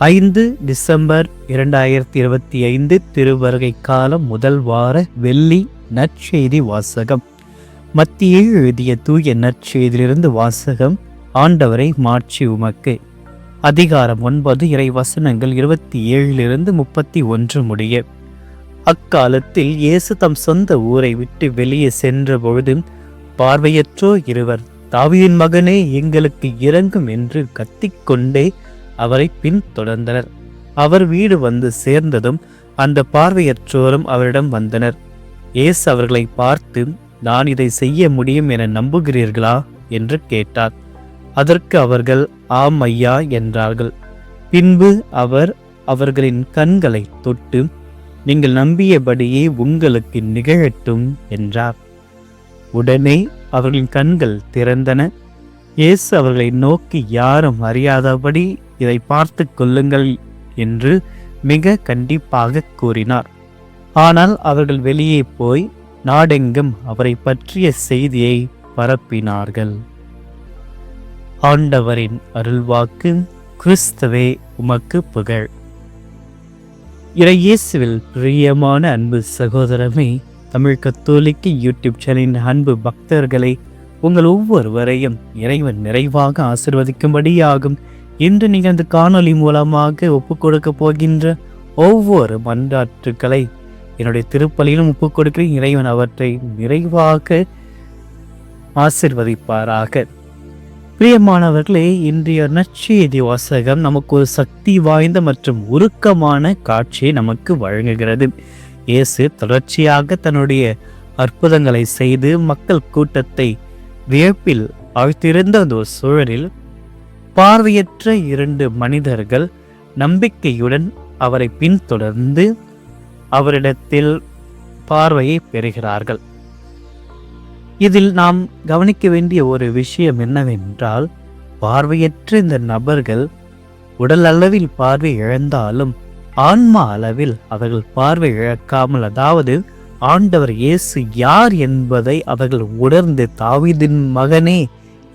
5 December 2025 திருவருகை காலம் முதல் வார வெள்ளி நற்செய்தி வாசகம். மத்தியில் எழுதிய தூய நற்செய்தியிலிருந்து வாசகம். ஆண்டவரை மாட்சி உமக்கு. அதிகாரம் 9 இறை வசனங்கள் 27 31 முடிய. அக்காலத்தில் இயேசு தம் சொந்த ஊரை விட்டு வெளியே சென்ற பொழுது பார்வையற்றோர் இருவர், தாவீதின் மகனே எங்களுக்கு இரங்கும் என்று கத்திக்கொண்டே அவரை பின்தொடர்ந்தனர். அவர் வீடு வந்து சேர்ந்ததும் அந்த பார்வையற்றோரும் அவரிடம் வந்தனர். இயேசு அவர்களை பார்த்து, நான் இதை செய்ய முடியும் என நம்புகிறீர்களா என்று கேட்டார். அதற்கு அவர்கள் ஆம் ஐயா என்றார்கள். பின்பு அவர் அவர்களின் கண்களை தொட்டு, நீங்கள் நம்பியபடியே உங்களுக்கு நிகழட்டும் என்றார். உடனே அவர்களின் கண்கள் திறந்தன. இயேசு அவர்களை நோக்கி, யாரும் அறியாதபடி இதை பார்த்து கொள்ளுங்கள் என்று மிக கண்டிப்பாக கூறினார். ஆனால் அவர்கள் வெளியே போய் நாடெங்கும் அவரை பற்றிய செய்தியை பரப்பினார்கள். ஆண்டவரின் அருள்வாக்கு. கிறிஸ்துவே உமக்கு புகழ். இயேசுவில் பிரியமான அன்பு சகோதரமே, தமிழ் கத்தோலிக்க யூடியூப் சேனலின் அன்பு பக்தர்களை, உங்கள் ஒவ்வொருவரையும் இறைவன் நிறைவாக ஆசீர்வதிக்கும்படியாகும். இன்று நீங்கள் இந்த காணொளி மூலமாக ஒப்புக் கொடுக்க போகின்ற ஒவ்வொரு மன்றாட்டுக்களை என்னுடைய திருப்பலியிலும் ஒப்புக் கொடுக்கிற இறைவன் அவற்றை நிறைவாக ஆசீர்வதிப்பாராக. பிரியமானவர்களே, இன்றைய நற்செய்தி வாசகம் நமக்கு ஒரு சக்தி வாய்ந்த மற்றும் உருக்கமான காட்சியை நமக்கு வழங்குகிறது. இயேசு தொடர்ச்சியாக தன்னுடைய அற்புதங்களை செய்து மக்கள் கூட்டத்தை வியப்பில் ஆழ்த்திருந்த அந்த சூழலில் பார்வையற்ற 2 மனிதர்கள் நம்பிக்கையுடன் அவரை பின்தொடர்ந்து அவரிடத்தில் பார்வையை பெறுகிறார்கள். இதில் நாம் கவனிக்க வேண்டிய ஒரு விஷயம் என்னவென்றால், பார்வையற்ற இந்த நபர்கள் உடல் அளவில் பார்வை இழந்தாலும் ஆன்மா அளவில் அவர்கள் பார்வை இழக்காமல், அதாவது ஆண்டவர் இயேசு யார் என்பதை அவர்கள் உணர்ந்து, தாவீதின் மகனே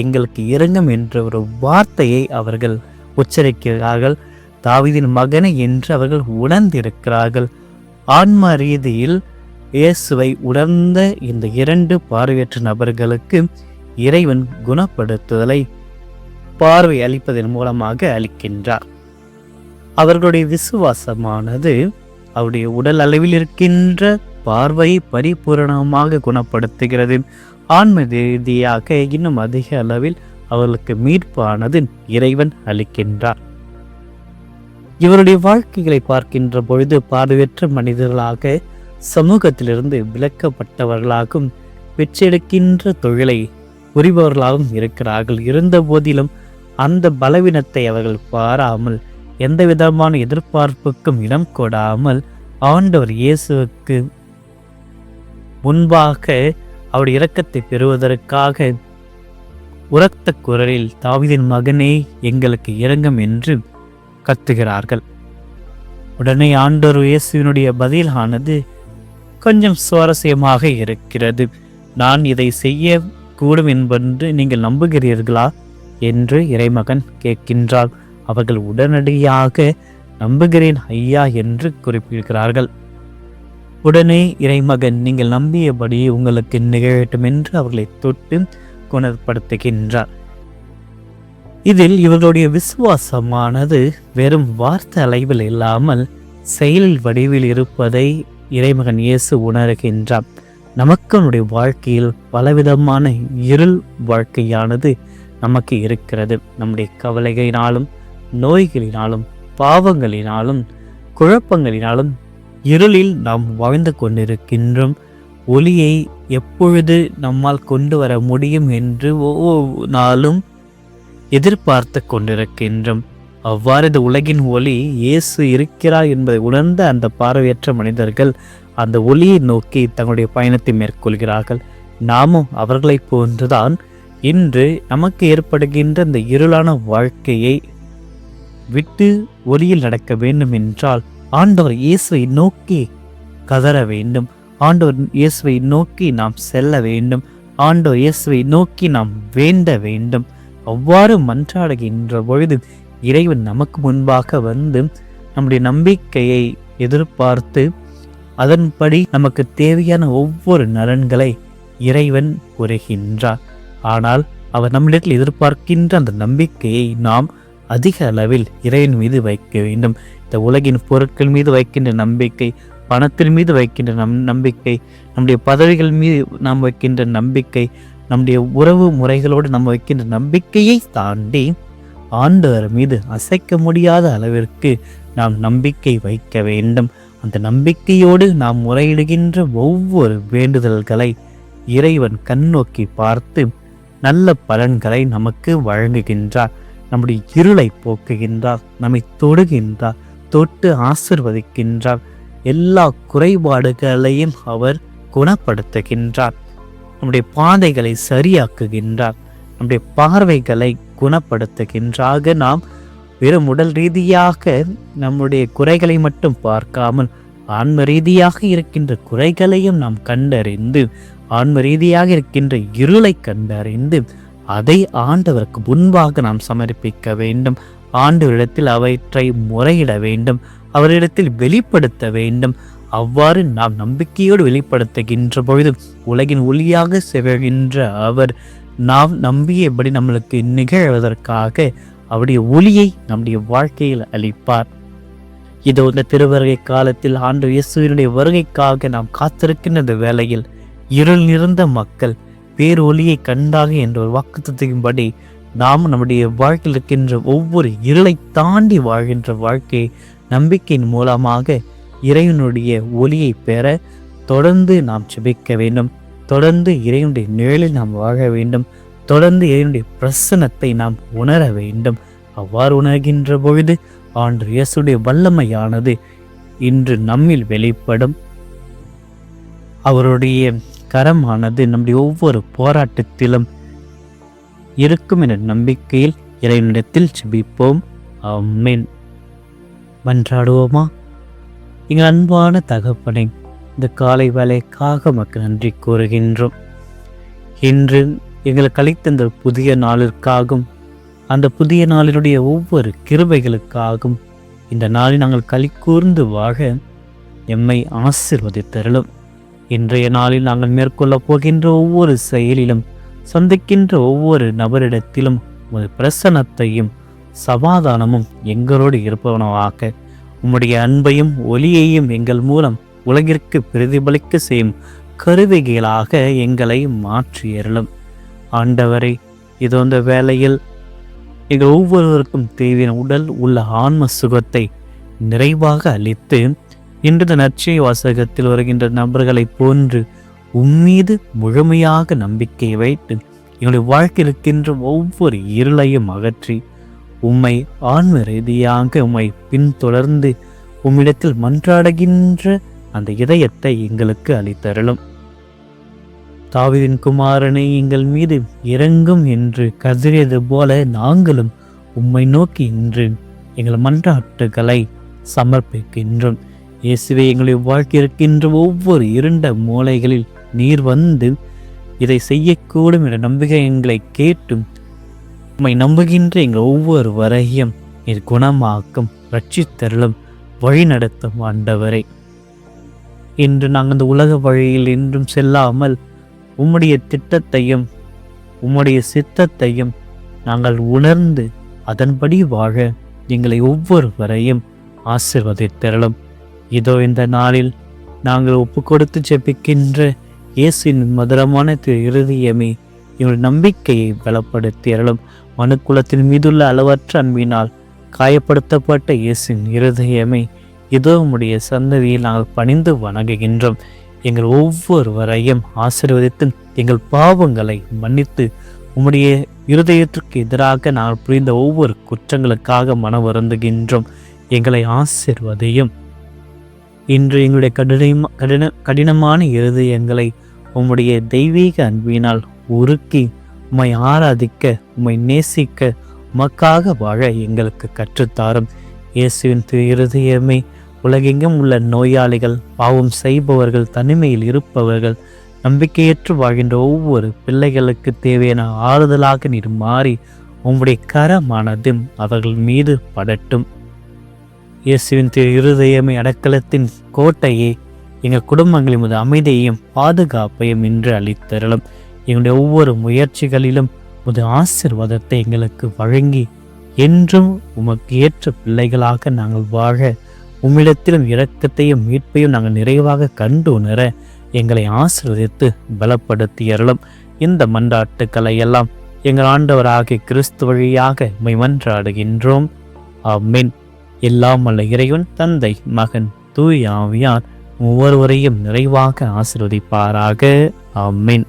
எங்களுக்கு இரங்கும் என்ற ஒரு வார்த்தையை அவர்கள் உச்சரிக்கிறார்கள். தாவீதின் மகனே என்று அவர்கள் உணர்ந்திருக்கிறார்கள். ஆன்ம ரீதியில் இயேசுவை உணர்ந்த இந்த 2 பார்வையற்ற நபர்களுக்கு இறைவன் குணப்படுத்துதலை பார்வை அளிப்பதன் மூலமாக அளிக்கின்றார். அவர்களுடைய விசுவாசமானது அவருடைய உடல் அளவில் இருக்கின்ற பார்வையை பரிபூரணமாக குணப்படுத்துகிறது. ஆன்ம ரீதியாக இன்னும் அதிக அளவில் அவர்களுக்கு மீட்பானது இறைவன் அளிக்கின்றார். இவருடைய வாழ்க்கைகளை பார்க்கின்ற பொழுது பார்வையற்ற மனிதர்களாக சமூகத்திலிருந்து விலக்கப்பட்டவர்களாகவும் பெற்றெடுக்கின்ற தொழிலை புரிபவர்களாகவும் இருக்கிறார்கள். இருந்த போதிலும் அந்த பலவீனத்தை அவர்கள் பாராமல், எந்த விதமான எதிர்பார்ப்புக்கும் இடம் கொடாமல், ஆண்டவர் இயேசுவுக்கு முன்பாக அவருடைய இரக்கத்தை பெறுவதற்காக உரத்த குரலில், தாவீதின் மகனே எங்களுக்கு இரங்கும் என்று கத்துகிறார்கள். உடனே ஆண்டவர் இயேசுவினுடைய பதிலானது கொஞ்சம் சுவாரஸ்யமாக இருக்கிறது. நான் இதை செய்ய கூடும் என்பது நீங்கள் நம்புகிறீர்களா என்று இறைமகன் கேட்கின்றார். அவர்கள் உடனடியாக நம்புகிறேன் ஐயா என்று குறிப்பிடுகிறார்கள். உடனே இறைமகன், நீங்கள் நம்பியபடி உங்களுக்கு நிகழட்டும் என்று அவர்களை தொட்டு குணப்படுத்துகின்றார். இதில் இவர்களுடைய விசுவாசமானது வெறும் வார்த்தை அளவில் இல்லாமல் செயல் வடிவில் இருப்பதை இறைமகன் இயேசு உணர்கின்றார். நமக்கு நம்முடைய வாழ்க்கையில் பலவிதமான இருள் வாழ்க்கையானது நமக்கு இருக்கிறது. நம்முடைய கவலைகளினாலும், நோய்களினாலும், பாவங்களினாலும், குழப்பங்களினாலும் இருளில் நாம் வாழ்ந்து கொண்டிருக்கின்றோம். ஒளியை எப்பொழுது நம்மால் கொண்டு வர முடியும் என்று ஒவ்வொரு நாளும் எதிர்பார்த்து கொண்டிருக்கின்றோம். அவ்வாறு இந்த உலகின் ஒளி இயேசு இருக்கிறார் என்பதை உணர்ந்த அந்த பார்வையற்ற மனிதர்கள் அந்த ஒளியை நோக்கி தங்களுடைய பயணத்தை மேற்கொள்கிறார்கள். நாமும் அவர்களை போன்றுதான் இன்று நமக்கு ஏற்படுகின்ற இந்த இருளான வாழ்க்கையை விட்டு ஒளியில் நடக்க வேண்டும் என்றால் ஆண்டவர் இயேசுவை நோக்கி கதற வேண்டும். ஆண்டவர் இயேசுவை நோக்கி நாம் செல்ல வேண்டும். ஆண்டவர் இயேசுவை நோக்கி நாம் வேண்ட வேண்டும். அவ்வாறு மன்றாடுகின்ற பொழுது இறைவன் நமக்கு முன்பாக வந்து நம்முடைய நம்பிக்கையை எதிர்பார்த்து அதன்படி நமக்கு தேவையான ஒவ்வொரு நலன்களை இறைவன் கூறுகின்றார். ஆனால் அவர் நம்மிடத்தில் எதிர்பார்க்கின்ற அந்த நம்பிக்கையை நாம் அதிக அளவில் இறைவன் மீது வைக்க வேண்டும். இந்த உலகின் பொருட்கள் மீது வைக்கின்ற நம்பிக்கை, பணத்தின் மீது வைக்கின்ற நம்பிக்கை, நம்முடைய பதவிகள் மீது நாம் வைக்கின்ற நம்பிக்கை, நம்முடைய உறவு முறைகளோடு நாம் வைக்கின்ற நம்பிக்கையை தாண்டி ஆண்டவர் மீது அசைக்க முடியாத அளவிற்கு நாம் நம்பிக்கை வைக்க வேண்டும். அந்த நம்பிக்கையோடு நாம் முறையிடுகின்ற ஒவ்வொரு வேண்டுதல்களை இறைவன் கண்ணோக்கி பார்த்து நல்ல பலன்களை நமக்கு வழங்குகின்றார். நம்முடைய இருளை போக்குகின்றார், நம்மை தொடுகின்றார், தொட்டு ஆசிர்வதிக்கின்றார். எல்லா குறைபாடுகளையும் அவர் குணப்படுத்துகின்றார். நம்முடைய பாதைகளை சரியாக்குகின்றார், நம்முடைய பார்வைகளை குணப்படுத்துகின்றாக. நாம் வெறும் உடல் ரீதியாக நம்முடைய குறைகளை மட்டும் பார்க்காமல் ஆன்ம ரீதியாக இருக்கின்ற குறைகளையும் நாம் கண்டறிந்து, ஆன்ம ரீதியாக இருக்கின்ற இருளை கண்டறிந்து அதை ஆண்டவருக்கு முன்பாக நாம் சமர்ப்பிக்க வேண்டும். ஆண்டவரிடத்தில் அவற்றை முறையிட வேண்டும், அவரிடத்தில் வெளிப்படுத்த வேண்டும். அவ்வாறு நாம் நம்பிக்கையோடு வெளிப்படுத்துகின்ற பொழுது உலகின் ஒளியாக செல்கின்ற அவர் நாம் நம்பியபடி நம்மளுக்கு நிகழ்வதற்காக அவருடைய ஒளியை நம்முடைய வாழ்க்கையில் அளிப்பார். இதோ இந்த திருவருகை காலத்தில் ஆண்டவர் இயேசுவினுடைய வருகைக்காக நாம் காத்திருக்கின்ற வேளையில் இருள் நிறைந்த மக்கள் பேரொளியை கண்டாக என்ற ஒரு வாக்குத்தத்தின்படி நாம் நம்முடைய வாழ்க்கையில் இருக்கின்ற ஒவ்வொரு இருளை தாண்டி வாழ்கின்ற வாழ்க்கையை நம்பிக்கையின் மூலமாக இறைவனுடைய ஒளியை பெற தொடர்ந்து நாம் ஜெபிக்க வேண்டும். தொடர்ந்து இறைவனுடைய நிழலில் நாம் வாழ வேண்டும். தொடர்ந்து இறைவனுடைய பிரசன்னத்தை நாம் உணர வேண்டும். அவ்வாறு உணர்கின்ற பொழுது ஆண்டவர் இயேசுடைய வல்லமையானது இன்று நம்மில் வெளிப்படும். அவருடைய கரமானது நம்முடைய ஒவ்வொரு போராட்டத்திலும் இருக்கும் என்ற நம்பிக்கையில் இறைவனிடத்தில் ஜெபிப்போம். ஆமென். மன்றாடுவோமா? எங்கள் அன்பான தகப்பனை, இந்த காலை வேலைக்காக மக்கள் நன்றி கூறுகின்றோம். இன்று எங்களுக்கு அளித்த இந்த புதிய நாளிற்காகவும் அந்த புதிய நாளினுடைய ஒவ்வொரு கிருபைகளுக்காகவும் இந்த நாளில் நாங்கள் களி கூர்ந்து வாழ எம்மை ஆசீர்வதித்தருளும். இன்றைய நாளில் நாங்கள் மேற்கொள்ள போகின்ற ஒவ்வொரு செயலிலும் சந்திக்கின்ற ஒவ்வொரு நபரிடத்திலும் உமது பிரசன்னத்தையும் சமாதானமும் எங்களோடு இருப்பவனவாக உம்முடைய அன்பையும் ஒளியையும் எங்கள் மூலம் உலகிற்கு பிரதிபலிக்க செய்யும் கருவிகளாக எங்களை மாற்றியருளும். ஆண்டவரை, இதோ இந்த வேளையில் எங்கள் ஒவ்வொருவருக்கும் தேவையான உடல் உள்ள ஆன்ம சுகத்தை நிறைவாக அளித்து இன்று இந்த நற்செய்தி வாசகத்தில் வருகின்ற நபர்களை போன்று உம்மீது முழுமையாக நம்பிக்கை வைத்து எங்களுடைய வாழ்க்கையில் இருக்கின்ற ஒவ்வொரு இருளையும் அகற்றி உம்மை ஆன்ம ரீதியாக உம்மை பின்தொடர்ந்து உம்மிடத்தில் மன்றாடுகின்ற அந்த இதயத்தை எங்களுக்கு அளித்தருளும். தாவீதின் குமாரனை எங்கள் மீது இறங்கும் என்று கதறியது போல நாங்களும் உம்மை நோக்கி இன்று எங்கள் மன்றாட்டுகளை சமர்ப்பிக்கின்றோம். இயேசுவே, எங்களுடைய வாழ்க்கை இருக்கின்ற ஒவ்வொரு இருண்ட மூலைகளில் நீர் வந்து இதை செய்யக்கூடும் என்ற நம்பிக்கை எங்களை கேட்டும் உம்மை நம்புகின்ற எங்கள் ஒவ்வொரு வரையும் நீர் குணமாக்கும், ரட்சித்தருளும், வழி நடத்தும். ஆண்டவரே, இன்று நாங்கள் இந்த உலக வழியில் என்றும் செல்லாமல் உம்முடைய திட்டத்தையும் உம்முடைய சித்தத்தையும் நாங்கள் உணர்ந்து அதன்படி வாழ எங்களை ஒவ்வொருவரையும் ஆசீர்வதித்தருளும். இதோ இந்த நாளில் நாங்கள் ஒப்பு கொடுத்து ஜெபிக்கின்ற இயேசுவின் மதுரமான இருதயமே, எங்களுடைய நம்பிக்கையை பலப்படுத்தியருளும். மனுக்குலத்தின் மீதுள்ள அளவற்ற அன்பினால் காயப்படுத்தப்பட்ட இயேசுவின் இருதயமே, இதோ உம்முடைய சந்ததியில் நாங்கள் பணிந்து வணங்குகின்றோம். எங்கள் ஒவ்வொருவரையும் ஆசீர்வதித்து எங்கள் பாவங்களை மன்னித்து உம்முடைய இருதயத்திற்கு எதிராக நாங்கள் புரிந்த ஒவ்வொரு குற்றங்களுக்காக மன வருந்துகின்றோம். எங்களை ஆசீர்வதியும். இன்று எங்களுடைய கடினமான இருதயங்களை உம்முடைய தெய்வீக அன்பினால் உருக்கி உம்மை ஆராதிக்க, உம்மை நேசிக்க, உமக்காக வாழ எங்களுக்கு கற்றுத்தாரும். இயேசுவின் இருதயமே, உலகெங்கும் உள்ள நோயாளிகள், பாவம் செய்பவர்கள், தனிமையில் இருப்பவர்கள், நம்பிக்கையற்று வாழ்கின்ற ஒவ்வொரு பிள்ளைகளுக்கு தேவையான ஆறுதலாக நீர் மாறி உம்முடைய கரமானது அவர்கள் மீது படட்டும். இயேசுவின் இருதயமே அடக்கலத்தின் கோட்டையே, எங்கள் குடும்பங்களின் மீது அமைதியையும் பாதுகாப்பையும் இன்று அளித்தருளும். எங்களுடைய ஒவ்வொரு முயற்சிகளிலும் உமது ஆசீர்வாதத்தை எங்களுக்கு வழங்கி என்றும் உமக்கு ஏற்ற பிள்ளைகளாக நாங்கள் வாழ, உம்மிடத்திலும் இரக்கத்தையும் மீட்பையும் நாங்கள் நிறைவாக கண்டு உணர எங்களை ஆசீர்வதித்து பலப்படுத்தி அருளும். இந்த மன்றாட்டுக்களை எல்லாம் எங்கள் ஆண்டவராகிய கிறிஸ்து வழியாக உம்மை மன்றாடுகின்றோம். ஆமென். எல்லாம் வல்ல இறைவன் தந்தை, மகன், தூய ஆவியார் ஒவ்வொருவரையும் நிறைவாக ஆசீர்வதிப்பாராக. ஆமென்.